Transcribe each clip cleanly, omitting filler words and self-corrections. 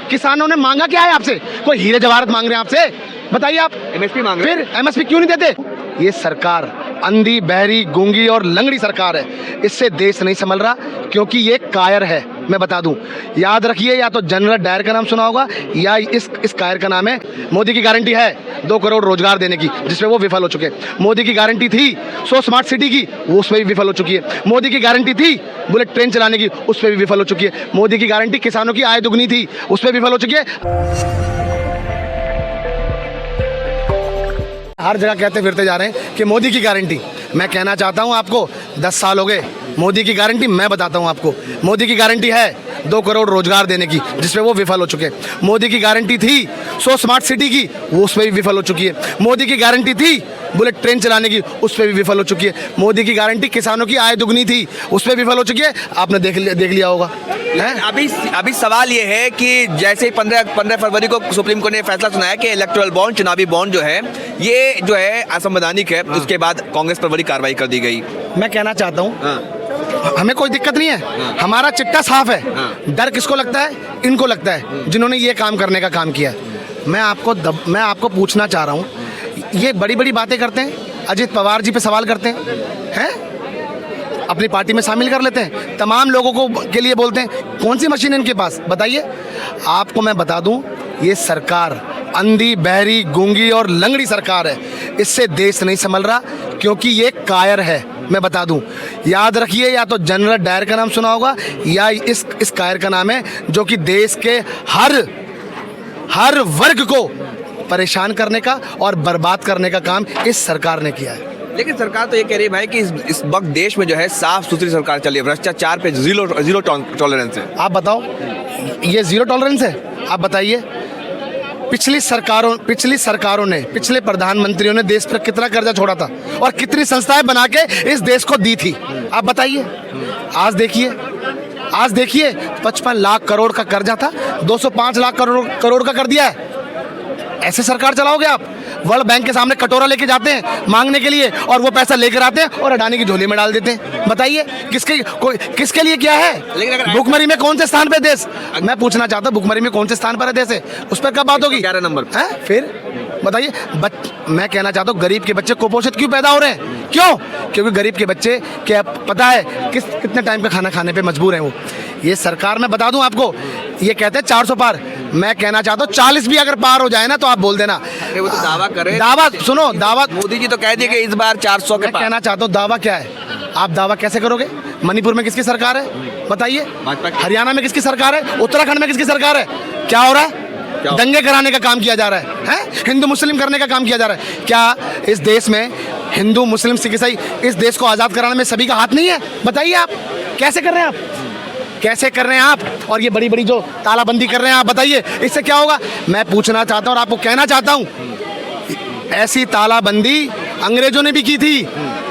किसानों ने मांगा क्या है आपसे? कोई हीरे जवाहरात मांग रहे हैं आपसे? बताइए आप। एमएसपी मांग रहे हैं। फिर एमएसपी क्यों नहीं देते? ये सरकार अंधी, बहरी, गूंगी और लंगड़ी सरकार है। इससे देश नहीं संभल रहा, क्योंकि ये कायर है। मैं बता दूं, याद रखिए, या तो जनरल डायर का नाम सुना होगा, या इस कायर का नाम है। मोदी की गारंटी है 2 करोड़ रोजगार देने की, जिसमें वो विफल हो चुके। मोदी की गारंटी थी 100 स्मार्ट सिटी की, वो उसमें भी विफल हो चुकी है। मोदी की गारंटी थी बुलेट ट्रेन चलाने की, उसमें भी विफल हो चुकी है। मोदी की गारंटी किसानों की आय दुगनी थी, उसमें विफल हो चुकी है। हर जगह कहते फिरते जा रहे हैं कि मोदी की गारंटी। मैं कहना चाहता हूं आपको, 10 साल हो गए मोदी की गारंटी। मैं बताता हूं आपको, मोदी की गारंटी है 2 करोड़ रोजगार देने की, जिसमें वो विफल हो चुके। मोदी की गारंटी थी 100 स्मार्ट सिटी की, वो उसमें भी विफल हो चुकी है। मोदी की गारंटी थी बुलेट ट्रेन चलाने की, उसमें भी विफल हो चुकी है। मोदी की गारंटी किसानों की आय दुगनी थी, उसमें विफल हो चुकी है। आपने देख लिया होगा। अभी सवाल ये है कि जैसे 15 फरवरी को सुप्रीम कोर्ट ने फैसला सुनाया कि इलेक्टोरल बॉन्ड, चुनावी बॉन्ड जो है, ये जो है असंवैधानिक है, उसके बाद कांग्रेस पर बड़ी कार्रवाई कर दी गई। मैं कहना चाहता हूँ, हमें कोई दिक्कत नहीं है, हमारा चिट्टा साफ है। डर किसको लगता है? इनको लगता है, जिन्होंने ये काम करने का काम किया है। मैं आपको पूछना चाह रहा हूँ, ये बड़ी बड़ी बातें करते हैं, अजित पवार जी पे सवाल करते हैं, अपनी पार्टी में शामिल कर लेते हैं, तमाम लोगों को के लिए बोलते हैं। कौन सी मशीन है इनके पास? बताइए। आपको मैं बता दूं, ये सरकार अंधी, बहरी, गूंगी और लंगड़ी सरकार है। इससे देश नहीं संभल रहा, क्योंकि ये कायर है। मैं बता दूं, याद रखिए, या तो जनरल डायर का नाम सुना होगा, या इस कायर का नाम है, जो कि देश के हर वर्ग को परेशान करने का और बर्बाद करने का काम इस सरकार ने किया है। लेकिन सरकार तो ये कह रही है भाई कि इस वक्त देश में जो है साफ सुथरी सरकार चली है, भ्रष्टाचार पे जीरो टॉलरेंस है। आप बताओ, ये जीरो टॉलरेंस है? आप बताइए, पिछली सरकारों ने, पिछले प्रधानमंत्रियों ने देश पर कितना कर्जा छोड़ा था और कितनी संस्थाएं बना के इस देश को दी थी? आप बताइए। आज देखिए 55 लाख करोड़ का कर्जा था, 205 लाख करोड़ का कर दिया है। ऐसे सरकार चलाओगे आप? वर्ल्ड बैंक के सामने कटोरा लेके जाते हैं मांगने के लिए, और वो पैसा लेकर आते हैं और अडानी की झोली में डाल देते हैं। बताइए, किसके लिए क्या है? भुखमरी में कौन से स्थान पे देश? मैं पूछना चाहता हूँ, भुखमरी में कौन से स्थान पर है देश? उस पर कब बात होगी? 11 नंबर है। फिर बताइए, मैं कहना चाहता हूँ, गरीब के बच्चे कुपोषित क्यों पैदा हो रहे हैं? क्यों? क्योंकि गरीब के बच्चे, क्या पता है कितने टाइम का खाना खाने पे मजबूर हैं वो। ये सरकार, मैं बता दूं आपको, ये कहते हैं 400 पार। मैं कहना चाहता हूँ 40 भी अगर पार हो जाए ना, तो आप बोल देना। अरे वो तो दावा करे, दावा सुनो, दावा मोदी जी तो कह दिए कि इस बार 400 के पार। कहना चाहता हूँ, दावा क्या है? आप दावा कैसे करोगे? मणिपुर में किसकी सरकार है? बताइए। हरियाणा में किसकी सरकार है? उत्तराखंड में किसकी सरकार है? क्या हो रहा है? दंगे कराने का काम किया जा रहा है? हिंदू मुस्लिम करने का काम किया जा रहा है। क्या इस देश में हिंदू, मुस्लिम, सिख, ईसाई, इस देश को आज़ाद कराने में सभी का हाथ नहीं है? बताइए आप कैसे कर रहे हैं? कैसे कर रहे हैं आप? और ये बड़ी बड़ी जो तालाबंदी कर रहे हैं, आप बताइए, इससे क्या होगा? मैं पूछना चाहता हूँ और आपको कहना चाहता हूँ, ऐसी तालाबंदी अंग्रेजों ने भी की थी।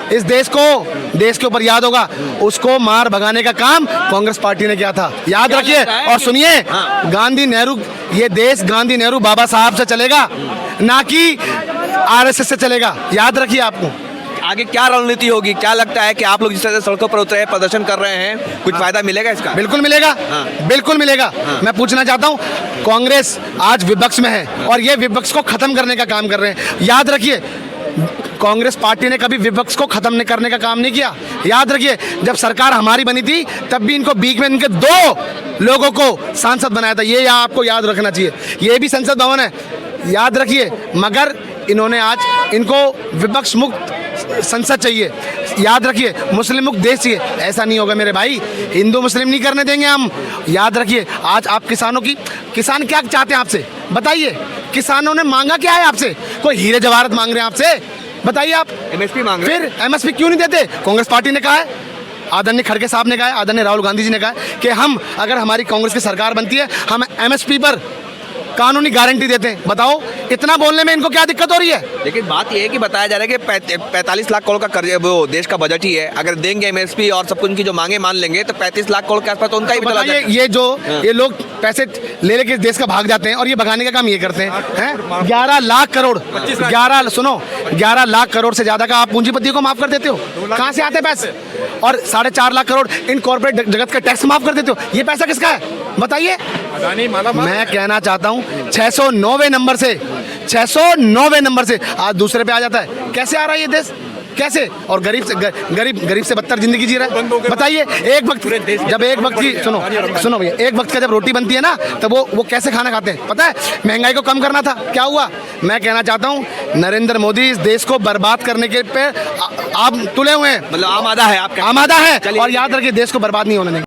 इस देश के ऊपर याद होगा, उसको मार भगाने का काम कांग्रेस पार्टी ने किया था। याद रखिए और सुनिए, गांधी नेहरू, ये देश गांधी नेहरू बाबा साहब से चलेगा, ना कि आरएसएस से चलेगा। याद रखिए। आपको आगे क्या रणनीति होगी? क्या लगता है कि आप लोग जिस तरह से सड़कों पर उतरे हैं, प्रदर्शन कर रहे हैं, कुछ फायदा मिलेगा इसका? बिल्कुल मिलेगा। बिल्कुल मिलेगा। मैं पूछना चाहता हूँ, कांग्रेस आज विपक्ष में है और ये विपक्ष को खत्म करने का काम कर रहे हैं। याद रखिए, कांग्रेस पार्टी ने कभी विपक्ष को खत्म करने का काम नहीं किया। याद रखिए, जब सरकार हमारी बनी थी, तब भी इनको बीच में इनके 2 लोगों को सांसद बनाया था। ये आपको याद रखना चाहिए। ये भी संसद भवन है, याद रखिए। मगर इन्होंने आज, इनको विपक्ष मुक्त संसद चाहिए। याद रखिए, मुस्लिम मुक्त देश चाहिए। ऐसा नहीं होगा मेरे भाई, हिंदू मुस्लिम नहीं करने देंगे हम। याद रखिए, आज आप किसान क्या चाहते हैं आपसे? बताइए। किसानों ने मांगा क्या है आपसे? कोई हीरे जवाहरात मांग रहे हैं आपसे? बताइए आप। एमएसपी मांग रहे हैं। फिर एमएसपी क्यों नहीं देते? कांग्रेस पार्टी ने कहा है, आदरणीय खड़गे साहब ने कहा है, आदरणीय राहुल गांधी जी ने कहा है कि हम, अगर हमारी कांग्रेस की सरकार बनती है, हम एमएसपी पर कानूनी गारंटी देते हैं। बताओ, इतना बोलने में इनको क्या दिक्कत हो रही है? लेकिन बात यह है कि बताया जा रहा है कि 45 लाख करोड़ का कर्ज, वो देश का बजट ही है। अगर देंगे एमएसपी और सब कुछ उनकी जो मांगे मान लेंगे, तो 35 लाख करोड़ के आसपास तो उनका ही चला जाएगा। ये लोग पैसे ले लेके देश का भाग जाते हैं और ये भगाने का काम ये करते हैं। 11 लाख करोड़, 11 लाख करोड़ से ज्यादा का आप पूंजीपतियों को माफ कर देते हो। कहाँ से आते पैसे? और 4.5 लाख करोड़ इन कॉर्पोरेट जगत का टैक्स माफ कर देते हो। ये पैसा किसका है? बताइए। मैं कहना चाहता हूँ 609वें नंबर से 609वें नंबर से आज दूसरे पे आ जाता है। कैसे आ रहा है ये देश, कैसे? और गरीब से बदतर जिंदगी जी रहा है। बताइए, एक वक्त जब एक वक्त की सुनो भैया, एक वक्त का जब रोटी बनती है ना, तब वो कैसे खाना खाते हैं पता है? महंगाई को कम करना था, क्या हुआ? मैं कहना चाहता हूँ नरेंद्र मोदी इस देश को बर्बाद करने के पे आप तुले हुए हैं। मतलब आमादा है, आप आमादा है, और याद रखिए देश को बर्बाद नहीं होने देंगे।